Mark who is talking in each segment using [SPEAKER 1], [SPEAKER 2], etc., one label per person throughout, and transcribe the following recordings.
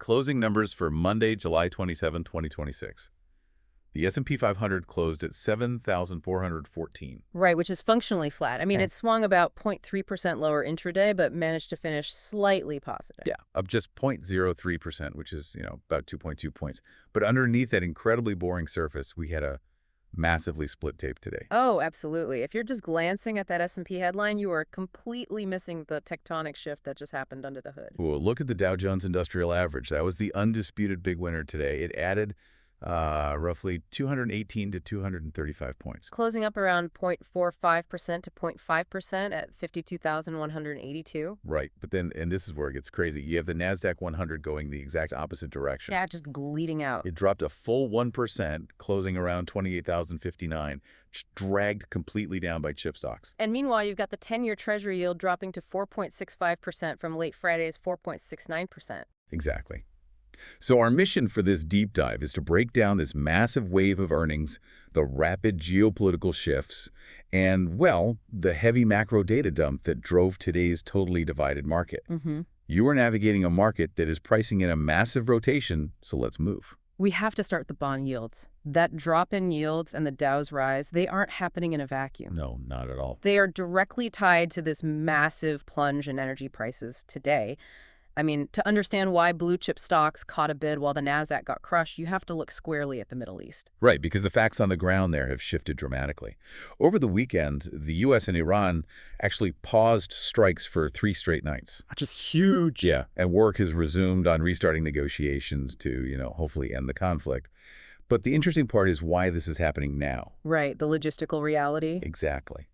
[SPEAKER 1] closing numbers for Monday, July 27, 2026. The S&P 500 closed at 7,414.
[SPEAKER 2] Right, which is functionally flat. I mean,
[SPEAKER 1] Yeah.
[SPEAKER 2] it swung about 0.3% lower intraday, but managed to finish slightly positive.
[SPEAKER 1] Yeah, up just 0.03%, which is, about 2.2 points. But underneath that incredibly boring surface, we had a massively split tape today.
[SPEAKER 2] Oh, absolutely. If you're just glancing at that S&P headline, you are completely missing the tectonic shift that just happened under the hood.
[SPEAKER 1] Well, look at the Dow Jones Industrial Average. That was the undisputed big winner today. It added roughly 218 to 235 points.
[SPEAKER 2] Closing up around 0.45% to 0.5% at 52,182.
[SPEAKER 1] Right, but then, and this is where it gets crazy, you have the NASDAQ 100 going the exact opposite direction.
[SPEAKER 2] Yeah, just bleeding out.
[SPEAKER 1] It dropped a full 1%, closing around 28,059, dragged completely down by chip stocks.
[SPEAKER 2] And meanwhile, you've got the 10-year Treasury yield dropping to 4.65% from late Friday's 4.69%.
[SPEAKER 1] Exactly. So our mission for this deep dive is to break down this massive wave of earnings, the rapid geopolitical shifts, and, well, the heavy macro data dump that drove today's totally divided market. You are navigating a market that is pricing in a massive rotation, so let's move.
[SPEAKER 2] We have to start with the bond yields. That drop in yields and the Dow's rise, they aren't happening in a vacuum.
[SPEAKER 1] No, not at all.
[SPEAKER 2] They are directly tied to this massive plunge in energy prices today. I mean, to understand why blue chip stocks caught a bid while the NASDAQ got crushed, you have to look squarely at the Middle East.
[SPEAKER 1] Right, because the facts on the ground there have shifted dramatically. Over the weekend, the U.S. and Iran actually paused strikes for 3 straight nights.
[SPEAKER 2] Which is huge.
[SPEAKER 1] Yeah, and work has resumed on restarting negotiations to, hopefully end the conflict. But the interesting part is why this is happening now.
[SPEAKER 2] Right, the logistical reality.
[SPEAKER 1] Exactly.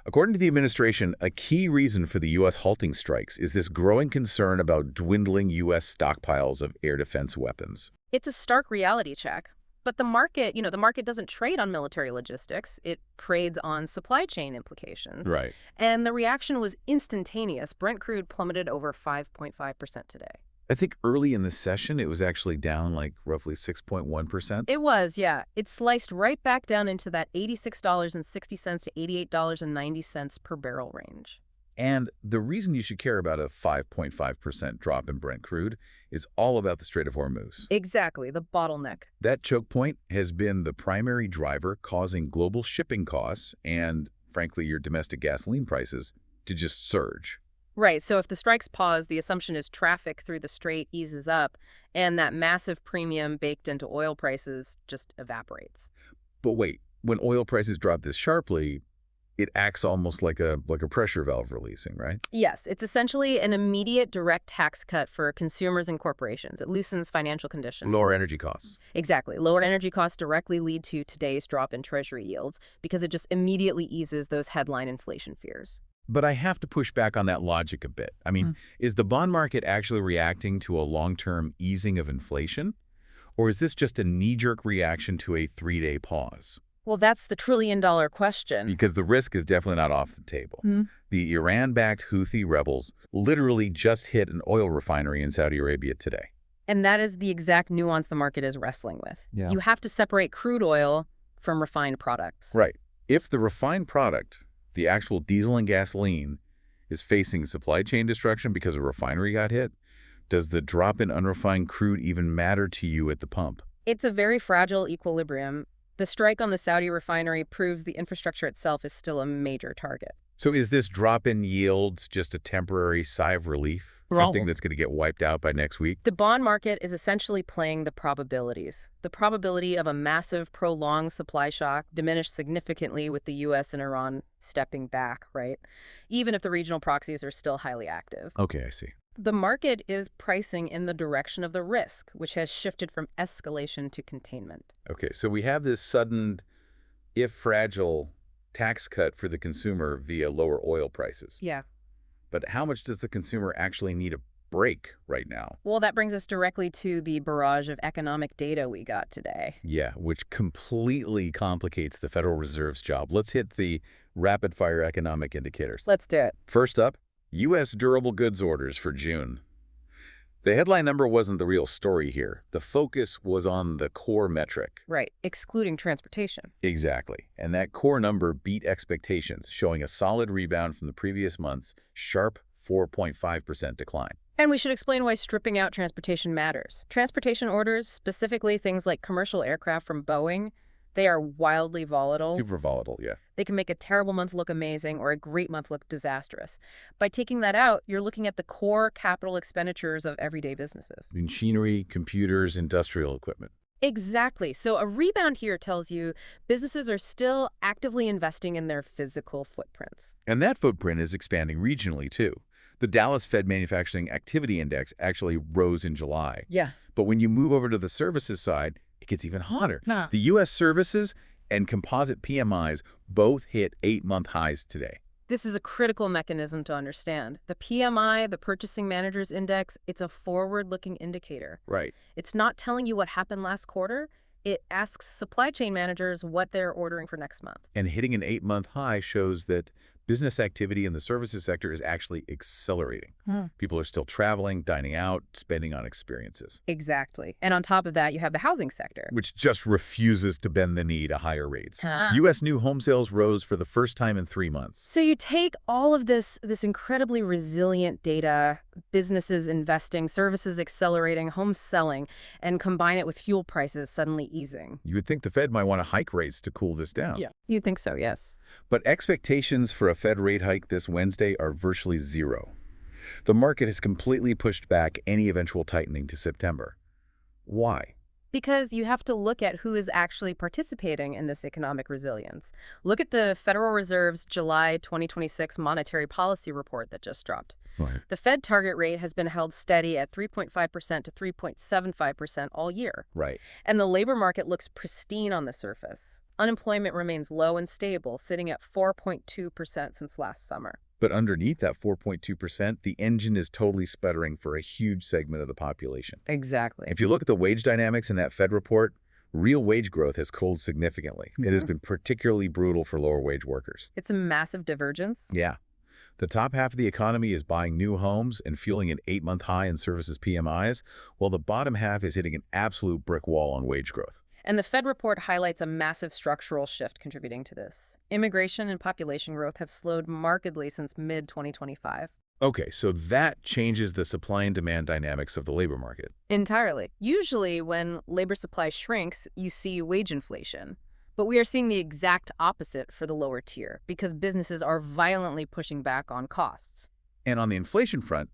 [SPEAKER 1] According to the administration, a key reason for the U.S. halting strikes is this growing concern about dwindling U.S. stockpiles of air defense weapons.
[SPEAKER 2] It's a stark reality check. But the market, the market doesn't trade on military logistics. It trades on supply chain implications.
[SPEAKER 1] Right.
[SPEAKER 2] And the reaction was instantaneous. Brent crude plummeted over 5.5% today.
[SPEAKER 1] I think early in the session, it was actually down like roughly 6.1%.
[SPEAKER 2] It was, yeah. It sliced right back down into that $86.60 to $88.90 per barrel range.
[SPEAKER 1] And the reason you should care about a 5.5% drop in Brent crude is all about the Strait of Hormuz.
[SPEAKER 2] Exactly, the bottleneck.
[SPEAKER 1] That choke point has been the primary driver causing global shipping costs and, frankly, your domestic gasoline prices to just surge.
[SPEAKER 2] Right, so if the strikes pause, the assumption is traffic through the strait eases up, and that massive premium baked into oil prices just evaporates.
[SPEAKER 1] But wait, when oil prices drop this sharply, it acts almost like a pressure valve releasing, right?
[SPEAKER 2] Yes, it's essentially an immediate direct tax cut for consumers and corporations. It loosens financial conditions.
[SPEAKER 1] Lower energy costs.
[SPEAKER 2] Exactly. Lower energy costs directly lead to today's drop in Treasury yields because it just immediately eases those headline inflation fears.
[SPEAKER 1] But I have to push back on that logic a bit. I mean, is the bond market actually reacting to a long-term easing of inflation? Or is this just a knee-jerk reaction to a 3-day pause?
[SPEAKER 2] Well, that's the trillion-dollar question.
[SPEAKER 1] Because the risk is definitely not off the table. The Iran-backed Houthi rebels literally just hit an oil refinery in Saudi Arabia today.
[SPEAKER 2] And that is the exact nuance the market is wrestling with.
[SPEAKER 1] Yeah.
[SPEAKER 2] You have to separate crude oil from refined products.
[SPEAKER 1] Right. If the refined product, the actual diesel and gasoline, is facing supply chain destruction because a refinery got hit, does the drop in unrefined crude even matter to you at the pump?
[SPEAKER 2] It's a very fragile equilibrium. The strike on the Saudi refinery proves the infrastructure itself is still a major target.
[SPEAKER 1] So is this drop in yields just a temporary sigh of relief? Something that's going to get wiped out by next week?
[SPEAKER 2] The bond market is essentially playing the probabilities. The probability of a massive, prolonged supply shock diminished significantly with the U.S. and Iran stepping back, right? Even if the regional proxies are still highly active.
[SPEAKER 1] Okay, I see.
[SPEAKER 2] The market is pricing in the direction of the risk, which has shifted from escalation to containment.
[SPEAKER 1] Okay, so we have this sudden, if fragile, tax cut for the consumer via lower oil prices.
[SPEAKER 2] Yeah.
[SPEAKER 1] But how much does the consumer actually need a break right now?
[SPEAKER 2] Well, that brings us directly to the barrage of economic data we got today.
[SPEAKER 1] Yeah, which completely complicates the Federal Reserve's job. Let's hit the rapid-fire economic indicators.
[SPEAKER 2] Let's do it.
[SPEAKER 1] First up, U.S. durable goods orders for June. The headline number wasn't the real story here. The focus was on the core metric.
[SPEAKER 2] Right, excluding transportation.
[SPEAKER 1] Exactly. And that core number beat expectations, showing a solid rebound from the previous month's sharp 4.5% decline.
[SPEAKER 2] And we should explain why stripping out transportation matters. Transportation orders, specifically things like commercial aircraft from Boeing, they are wildly volatile.
[SPEAKER 1] Super volatile, yeah.
[SPEAKER 2] They can make a terrible month look amazing or a great month look disastrous. By taking that out, you're looking at the core capital expenditures of everyday businesses.
[SPEAKER 1] Machinery, computers, industrial equipment.
[SPEAKER 2] Exactly. So a rebound here tells you businesses are still actively investing in their physical footprints.
[SPEAKER 1] And that footprint is expanding regionally, too. The Dallas Fed Manufacturing Activity Index actually rose in July.
[SPEAKER 2] Yeah.
[SPEAKER 1] But when you move over to the services side, it gets even hotter. The U.S. services and composite PMIs both hit 8-month highs today.
[SPEAKER 2] This is a critical mechanism to understand. The PMI, the Purchasing Managers Index, it's a forward-looking indicator.
[SPEAKER 1] Right.
[SPEAKER 2] It's not telling you what happened last quarter. It asks supply chain managers what they're ordering for next month.
[SPEAKER 1] And hitting an 8-month high shows that business activity in the services sector is actually accelerating. People are still traveling, dining out, spending on experiences.
[SPEAKER 2] Exactly. And on top of that, you have the housing sector,
[SPEAKER 1] Which just refuses to bend the knee to higher rates. U.S. new home sales rose for the first time in 3 months.
[SPEAKER 2] So you take all of this incredibly resilient data, businesses investing, services accelerating, homes selling, and combine it with fuel prices suddenly easing.
[SPEAKER 1] You would think the Fed might want to hike rates to cool this down.
[SPEAKER 2] You'd think so, yes.
[SPEAKER 1] But expectations for a Fed rate hike this Wednesday are virtually zero. The market has completely pushed back any eventual tightening to September. Why?
[SPEAKER 2] Because you have to look at who is actually participating in this economic resilience. Look at the Federal Reserve's July 2026 monetary policy report that just dropped.
[SPEAKER 1] Right.
[SPEAKER 2] The Fed target rate has been held steady at 3.5% to 3.75% all year.
[SPEAKER 1] Right.
[SPEAKER 2] And the labor market looks pristine on the surface. Unemployment remains low and stable, sitting at 4.2% since last summer.
[SPEAKER 1] But underneath that 4.2%, the engine is totally sputtering for a huge segment of the population.
[SPEAKER 2] Exactly.
[SPEAKER 1] If you look at the wage dynamics in that Fed report, real wage growth has cooled significantly. It has been particularly brutal for lower wage workers.
[SPEAKER 2] It's a massive divergence.
[SPEAKER 1] Yeah. The top half of the economy is buying new homes and fueling an 8-month high in services PMIs, while the bottom half is hitting an absolute brick wall on wage growth.
[SPEAKER 2] And the Fed report highlights a massive structural shift contributing to this. Immigration and population growth have slowed markedly since mid-2025.
[SPEAKER 1] Okay, so that changes the supply and demand dynamics of the labor market.
[SPEAKER 2] Entirely. Usually, when labor supply shrinks, you see wage inflation. But we are seeing the exact opposite for the lower tier, because businesses are violently pushing back on costs.
[SPEAKER 1] And on the inflation front,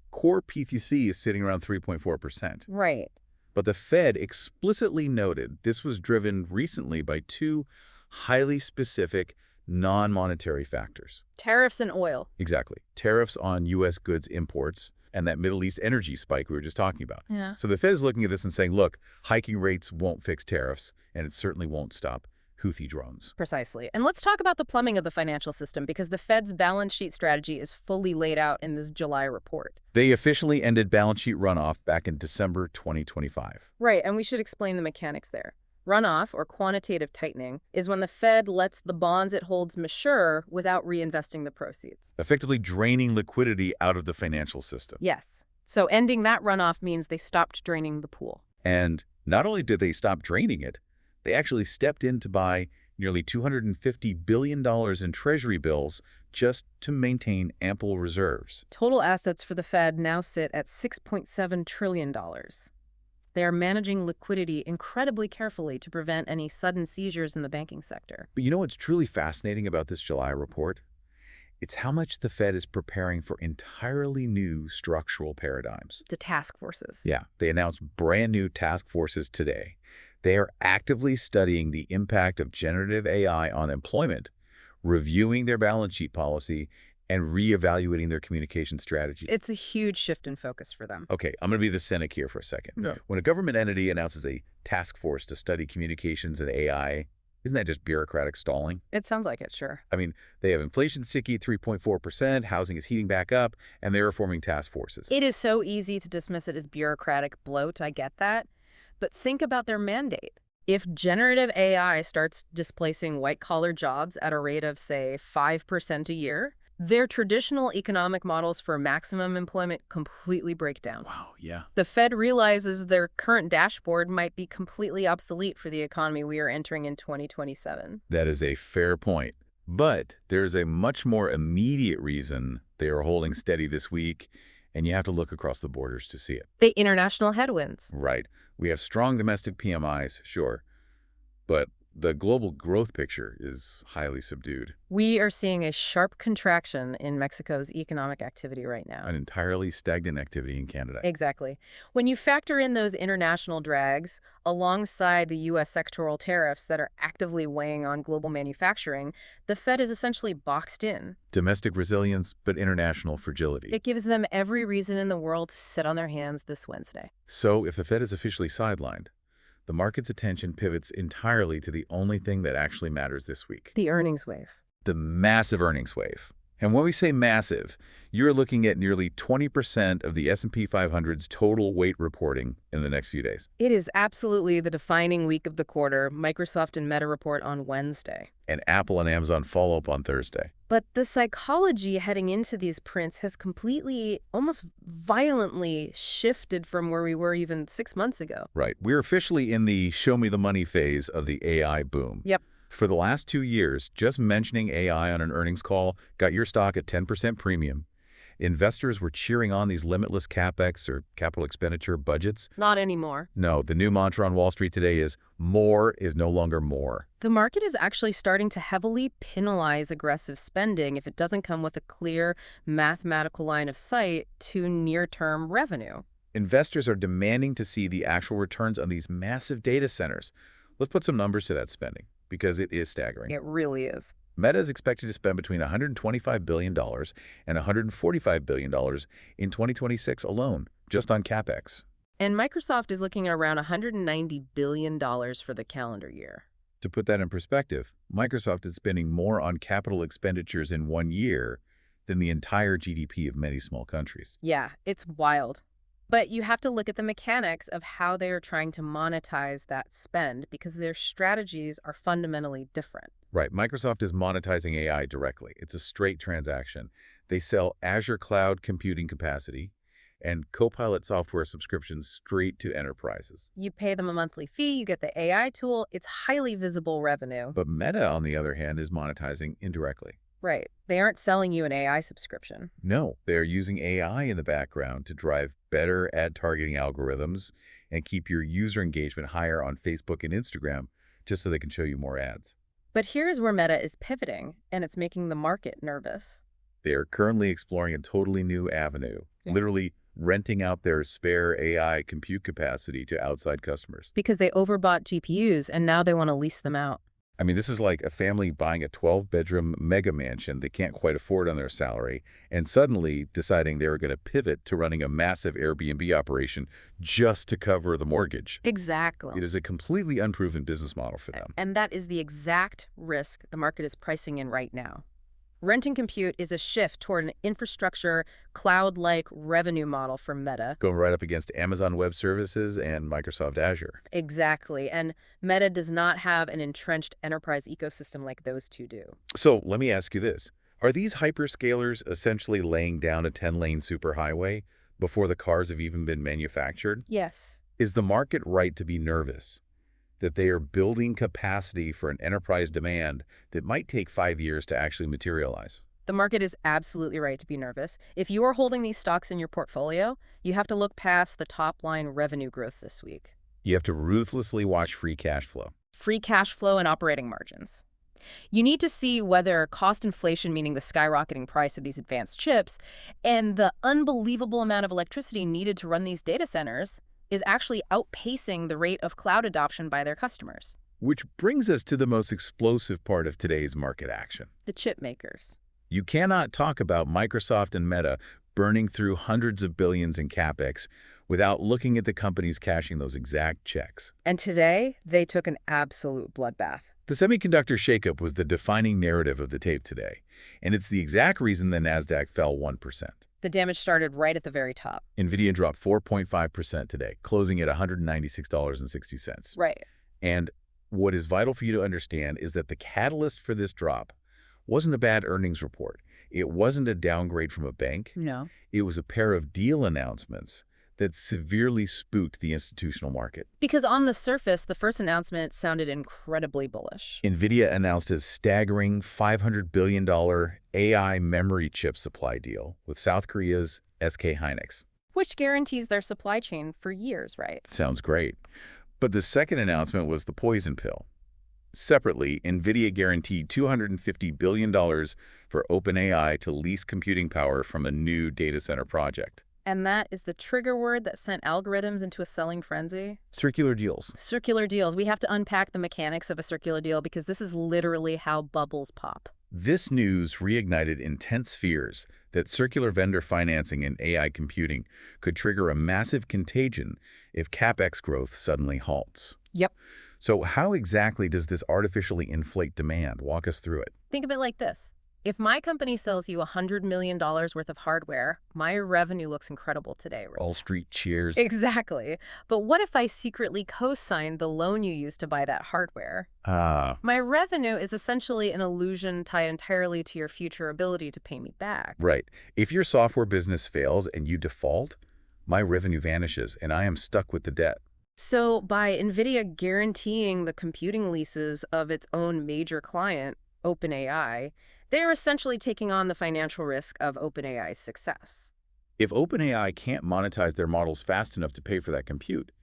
[SPEAKER 1] core PPC is sitting around 3.4%.
[SPEAKER 2] Right.
[SPEAKER 1] But the Fed explicitly noted this was driven recently by two highly specific non-monetary factors.
[SPEAKER 2] Tariffs and oil.
[SPEAKER 1] Exactly. Tariffs on U.S. goods imports and that Middle East energy spike we were just talking about.
[SPEAKER 2] Yeah.
[SPEAKER 1] So the Fed is looking at this and saying, look, hiking rates won't fix tariffs, and it certainly won't stop Houthi drones.
[SPEAKER 2] Precisely. And let's talk about the plumbing of the financial system, because the Fed's balance sheet strategy is fully laid out in this July report.
[SPEAKER 1] They officially ended balance sheet runoff back in December 2025.
[SPEAKER 2] Right, and we should explain the mechanics there. Runoff, or quantitative tightening, is when the Fed lets the bonds it holds mature without reinvesting the proceeds.
[SPEAKER 1] Effectively draining liquidity out of the financial system.
[SPEAKER 2] Yes. So ending that runoff means they stopped draining the pool.
[SPEAKER 1] And not only did they stop draining it, they actually stepped in to buy nearly $250 billion in Treasury bills just to maintain ample reserves.
[SPEAKER 2] Total assets for the Fed now sit at $6.7 trillion. They are managing liquidity incredibly carefully to prevent any sudden seizures in the banking sector.
[SPEAKER 1] But you know what's truly fascinating about this July report? It's how much the Fed is preparing for entirely new structural paradigms.
[SPEAKER 2] To task forces.
[SPEAKER 1] Yeah, they announced brand new task forces today. They are actively studying the impact of generative AI on employment, reviewing their balance sheet policy, and reevaluating their communication strategy.
[SPEAKER 2] It's a huge shift in focus for them.
[SPEAKER 1] Okay, I'm going to be the cynic here for a second.
[SPEAKER 2] Yeah.
[SPEAKER 1] When a government entity announces a task force to study communications and AI, isn't that just bureaucratic stalling?
[SPEAKER 2] It sounds like it, sure.
[SPEAKER 1] I mean, they have inflation sticky 3.4%, housing is heating back up, and they're forming task forces.
[SPEAKER 2] It is so easy to dismiss it as bureaucratic bloat, I get that. But think about their mandate. If generative AI starts displacing white-collar jobs at a rate of, say, 5% a year, their traditional economic models for maximum employment completely break down.
[SPEAKER 1] Wow, yeah.
[SPEAKER 2] The Fed realizes their current dashboard might be completely obsolete for the economy we are entering in 2027.
[SPEAKER 1] That is a fair point. But there's a much more immediate reason they are holding steady this week, And you have to look across the borders to see it.
[SPEAKER 2] The international headwinds.
[SPEAKER 1] Right. We have strong domestic PMIs, sure, but the global growth picture is highly subdued.
[SPEAKER 2] We are seeing a sharp contraction in Mexico's economic activity right now.
[SPEAKER 1] An entirely stagnant activity in Canada.
[SPEAKER 2] Exactly. When you factor in those international drags alongside the U.S. sectoral tariffs that are actively weighing on global manufacturing, the Fed is essentially boxed in.
[SPEAKER 1] Domestic resilience, but international fragility.
[SPEAKER 2] It gives them every reason in the world to sit on their hands this Wednesday.
[SPEAKER 1] So if the Fed is officially sidelined, the market's attention pivots entirely to the only thing that actually matters this week.
[SPEAKER 2] The earnings wave.
[SPEAKER 1] The massive earnings wave. And when we say massive, you're looking at nearly 20% of the S&P 500's total weight reporting in the next few days.
[SPEAKER 2] It is absolutely the defining week of the quarter. Microsoft and Meta report on Wednesday.
[SPEAKER 1] And Apple and Amazon follow up on Thursday.
[SPEAKER 2] But the psychology heading into these prints has completely, almost violently shifted from where we were even 6 months ago.
[SPEAKER 1] Right. We're officially in the show me the money phase of the AI boom.
[SPEAKER 2] Yep.
[SPEAKER 1] For the last 2 years, just mentioning AI on an earnings call got your stock at 10% premium. Investors were cheering on these limitless CapEx or capital expenditure budgets.
[SPEAKER 2] Not anymore.
[SPEAKER 1] No, the new mantra on Wall Street today is more is no longer more.
[SPEAKER 2] The market is actually starting to heavily penalize aggressive spending if it doesn't come with a clear mathematical line of sight to near-term revenue.
[SPEAKER 1] Investors are demanding to see the actual returns on these massive data centers. Let's put some numbers to that spending, because it is staggering.
[SPEAKER 2] It really is.
[SPEAKER 1] Meta is expected to spend between $125 billion and $145 billion in 2026 alone, just on CapEx.
[SPEAKER 2] And Microsoft is looking at around $190 billion for the calendar year.
[SPEAKER 1] To put that in perspective, Microsoft is spending more on capital expenditures in 1 year than the entire GDP of many small countries.
[SPEAKER 2] Yeah, it's wild. But you have to look at the mechanics of how they are trying to monetize that spend because their strategies are fundamentally different.
[SPEAKER 1] Right. Microsoft is monetizing AI directly. It's a straight transaction. They sell Azure Cloud computing capacity and Copilot software subscriptions straight to enterprises.
[SPEAKER 2] You pay them a monthly fee, you get the AI tool, it's highly visible revenue.
[SPEAKER 1] But Meta, on the other hand, is monetizing indirectly.
[SPEAKER 2] Right. They aren't selling you an AI subscription.
[SPEAKER 1] No, they're using AI in the background to drive better ad targeting algorithms and keep your user engagement higher on Facebook and Instagram just so they can show you more ads.
[SPEAKER 2] But here's where Meta is pivoting, and it's making the market nervous.
[SPEAKER 1] They are currently exploring a totally new avenue, literally renting out their spare AI compute capacity to outside customers.
[SPEAKER 2] Because they overbought GPUs, and now they want to lease them out.
[SPEAKER 1] I mean, this is like a family buying a 12-bedroom mega mansion they can't quite afford on their salary and suddenly deciding they were going to pivot to running a massive Airbnb operation just to cover the mortgage.
[SPEAKER 2] Exactly.
[SPEAKER 1] It is a completely unproven business model for them.
[SPEAKER 2] And that is the exact risk the market is pricing in right now. Rent and compute is a shift toward an infrastructure, cloud-like revenue model for Meta.
[SPEAKER 1] Going right up against Amazon Web Services and Microsoft Azure.
[SPEAKER 2] Exactly. And Meta does not have an entrenched enterprise ecosystem like those two do.
[SPEAKER 1] So let me ask you this. Are these hyperscalers essentially laying down a 10-lane superhighway before the cars have even been manufactured?
[SPEAKER 2] Yes.
[SPEAKER 1] Is the market right to be nervous that they are building capacity for an enterprise demand that might take 5 years to actually materialize?
[SPEAKER 2] The market is absolutely right to be nervous. If you are holding these stocks in your portfolio, you have to look past the top-line revenue growth this week.
[SPEAKER 1] You have to ruthlessly watch free cash flow.
[SPEAKER 2] Free cash flow and operating margins. You need to see whether cost inflation, meaning the skyrocketing price of these advanced chips, and the unbelievable amount of electricity needed to run these data centers is actually outpacing the rate of cloud adoption by their customers.
[SPEAKER 1] Which brings us to the most explosive part of today's market action.
[SPEAKER 2] The chip makers.
[SPEAKER 1] You cannot talk about Microsoft and Meta burning through hundreds of billions in CapEx without looking at the companies cashing those exact checks.
[SPEAKER 2] And today, they took an absolute bloodbath.
[SPEAKER 1] The semiconductor shakeup was the defining narrative of the tape today, and it's the exact reason the Nasdaq fell 1%.
[SPEAKER 2] The damage started right at the very top.
[SPEAKER 1] NVIDIA dropped 4.5% today, closing at $196.60.
[SPEAKER 2] Right.
[SPEAKER 1] And what is vital for you to understand is that the catalyst for this drop wasn't a bad earnings report. It wasn't a downgrade from a bank.
[SPEAKER 2] No.
[SPEAKER 1] It was a pair of deal announcements that severely spooked the institutional market.
[SPEAKER 2] Because on the surface, the first announcement sounded incredibly bullish.
[SPEAKER 1] NVIDIA announced a staggering $500 billion AI memory chip supply deal with South Korea's SK Hynix.
[SPEAKER 2] Which guarantees their supply chain for years, right?
[SPEAKER 1] Sounds great. But the second announcement was the poison pill. Separately, NVIDIA guaranteed $250 billion for OpenAI to lease computing power from a new data center project.
[SPEAKER 2] And that is the trigger word that sent algorithms into a selling frenzy.
[SPEAKER 1] Circular deals.
[SPEAKER 2] Circular deals. We have to unpack the mechanics of a circular deal because this is literally how bubbles pop.
[SPEAKER 1] This news reignited intense fears that circular vendor financing in AI computing could trigger a massive contagion if CapEx growth suddenly halts.
[SPEAKER 2] Yep.
[SPEAKER 1] So how exactly does this artificially inflate demand? Walk us through it.
[SPEAKER 2] Think of it like this. If my company sells you $100 million worth of hardware, my revenue looks incredible today, right?
[SPEAKER 1] Wall Street cheers.
[SPEAKER 2] Exactly. But what if I secretly co-signed the loan you used to buy that hardware? My revenue is essentially an illusion tied entirely to your future ability to pay me back.
[SPEAKER 1] Right. If your software business fails and you default, my revenue vanishes and I am stuck with the debt.
[SPEAKER 2] So by NVIDIA guaranteeing the computing leases of its own major client, OpenAI, they're essentially taking on the financial risk of OpenAI's success.
[SPEAKER 1] If OpenAI can't monetize their models fast enough to pay for that compute,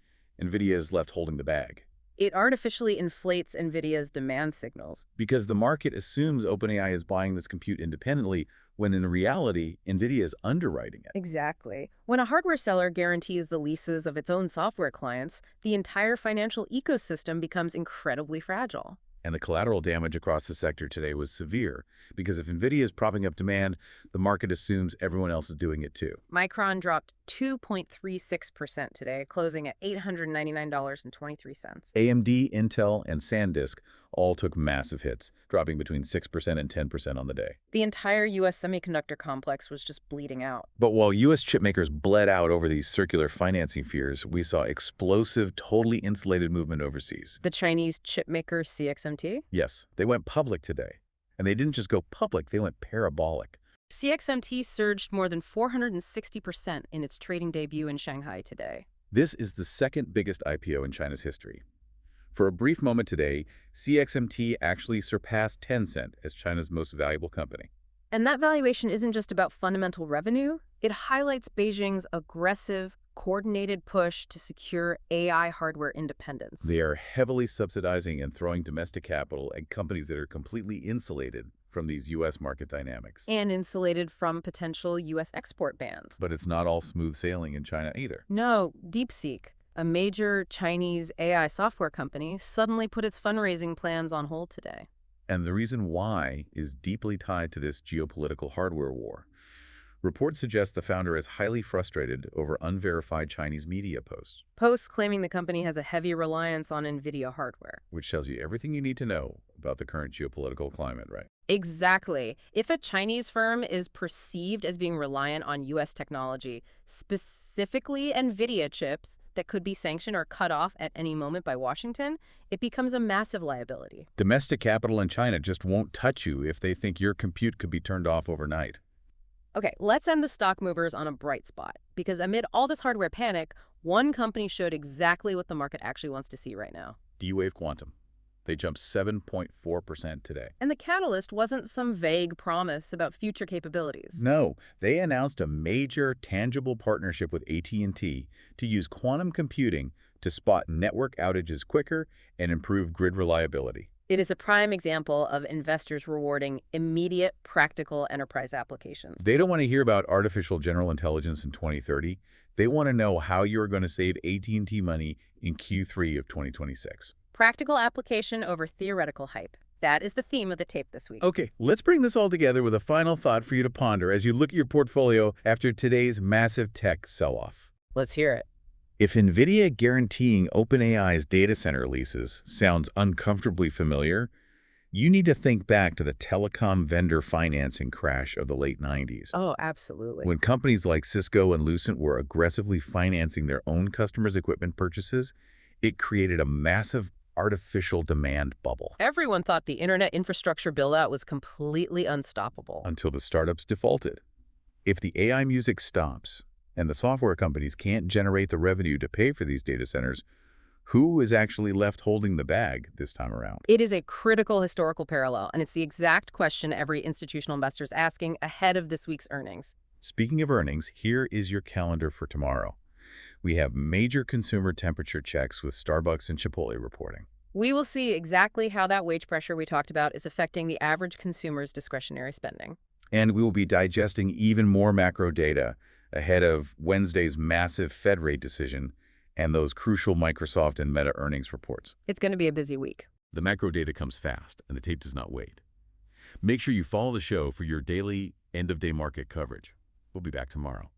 [SPEAKER 1] NVIDIA is left holding the bag.
[SPEAKER 2] It artificially inflates NVIDIA's demand signals.
[SPEAKER 1] Because the market assumes OpenAI is buying this compute independently, when in reality, NVIDIA is underwriting it.
[SPEAKER 2] Exactly. When a hardware seller guarantees the leases of its own software clients, the entire financial ecosystem becomes incredibly fragile.
[SPEAKER 1] And the collateral damage across the sector today was severe, because if NVIDIA is propping up demand, the market assumes everyone else is doing it too.
[SPEAKER 2] Micron dropped 2.36% today, closing at $899.23.
[SPEAKER 1] AMD, Intel, and SanDisk all took massive hits, dropping between 6% and 10% on the day.
[SPEAKER 2] The entire U.S. semiconductor complex was just bleeding out.
[SPEAKER 1] But while U.S. chipmakers bled out over these circular financing fears, we saw explosive, totally insulated movement overseas.
[SPEAKER 2] The Chinese chipmaker CXMT?
[SPEAKER 1] Yes, they went public today. And they didn't just go public, they went parabolic.
[SPEAKER 2] CXMT surged more than 460% in its trading debut in Shanghai today.
[SPEAKER 1] This is the second biggest IPO in China's history. For a brief moment today, CXMT actually surpassed Tencent as China's most valuable company.
[SPEAKER 2] And that valuation isn't just about fundamental revenue. It highlights Beijing's aggressive, coordinated push to secure AI hardware independence.
[SPEAKER 1] They are heavily subsidizing and throwing domestic capital at companies that are completely insulated from these U.S. market dynamics.
[SPEAKER 2] And insulated from potential U.S. export bans.
[SPEAKER 1] But it's not all smooth sailing in China either.
[SPEAKER 2] No, DeepSeek, a major Chinese AI software company, suddenly put its fundraising plans on hold today.
[SPEAKER 1] And the reason why is deeply tied to this geopolitical hardware war. Reports suggest the founder is highly frustrated over unverified Chinese media posts.
[SPEAKER 2] Posts claiming the company has a heavy reliance on NVIDIA hardware.
[SPEAKER 1] Which tells you everything you need to know about the current geopolitical climate, right?
[SPEAKER 2] Exactly. If a Chinese firm is perceived as being reliant on U.S. technology, specifically NVIDIA chips that could be sanctioned or cut off at any moment by Washington, it becomes a massive liability.
[SPEAKER 1] Domestic capital in China just won't touch you if they think your compute could be turned off overnight.
[SPEAKER 2] Okay, let's end the stock movers on a bright spot, because amid all this hardware panic, one company showed exactly what the market actually wants to see right now.
[SPEAKER 1] D-Wave Quantum. They jumped 7.4% today.
[SPEAKER 2] And the catalyst wasn't some vague promise about future capabilities.
[SPEAKER 1] No, they announced a major, tangible partnership with AT&T to use quantum computing to spot network outages quicker and improve grid reliability.
[SPEAKER 2] It is a prime example of investors rewarding immediate, practical enterprise applications.
[SPEAKER 1] They don't want to hear about artificial general intelligence in 2030. They want to know how you're going to save AT&T money in Q3 of 2026.
[SPEAKER 2] Practical application over theoretical hype. That is the theme of the tape this week.
[SPEAKER 1] Okay, let's bring this all together with a final thought for you to ponder as you look at your portfolio after today's massive tech sell-off.
[SPEAKER 2] Let's hear it.
[SPEAKER 1] If NVIDIA guaranteeing OpenAI's data center leases sounds uncomfortably familiar, you need to think back to the telecom vendor financing crash of the late 90s.
[SPEAKER 2] Oh, absolutely.
[SPEAKER 1] When companies like Cisco and Lucent were aggressively financing their own customers' equipment purchases, it created a massive artificial demand bubble.
[SPEAKER 2] Everyone thought the internet infrastructure build-out was completely unstoppable.
[SPEAKER 1] Until the startups defaulted. If the AI music stops, and the software companies can't generate the revenue to pay for these data centers, who is actually left holding the bag this time around?
[SPEAKER 2] It is a critical historical parallel, and it's the exact question every institutional investor is asking ahead of this week's earnings.
[SPEAKER 1] Speaking of earnings, here is your calendar for tomorrow. We have major consumer temperature checks with Starbucks and Chipotle reporting.
[SPEAKER 2] We will see exactly how that wage pressure we talked about is affecting the average consumer's discretionary spending.
[SPEAKER 1] And we will be digesting even more macro data ahead of Wednesday's massive Fed rate decision and those crucial Microsoft and Meta earnings reports.
[SPEAKER 2] It's going to be a busy week.
[SPEAKER 3] The macro data comes fast, and the tape does not wait. Make sure you follow the show for your daily end-of-day market coverage. We'll be back tomorrow.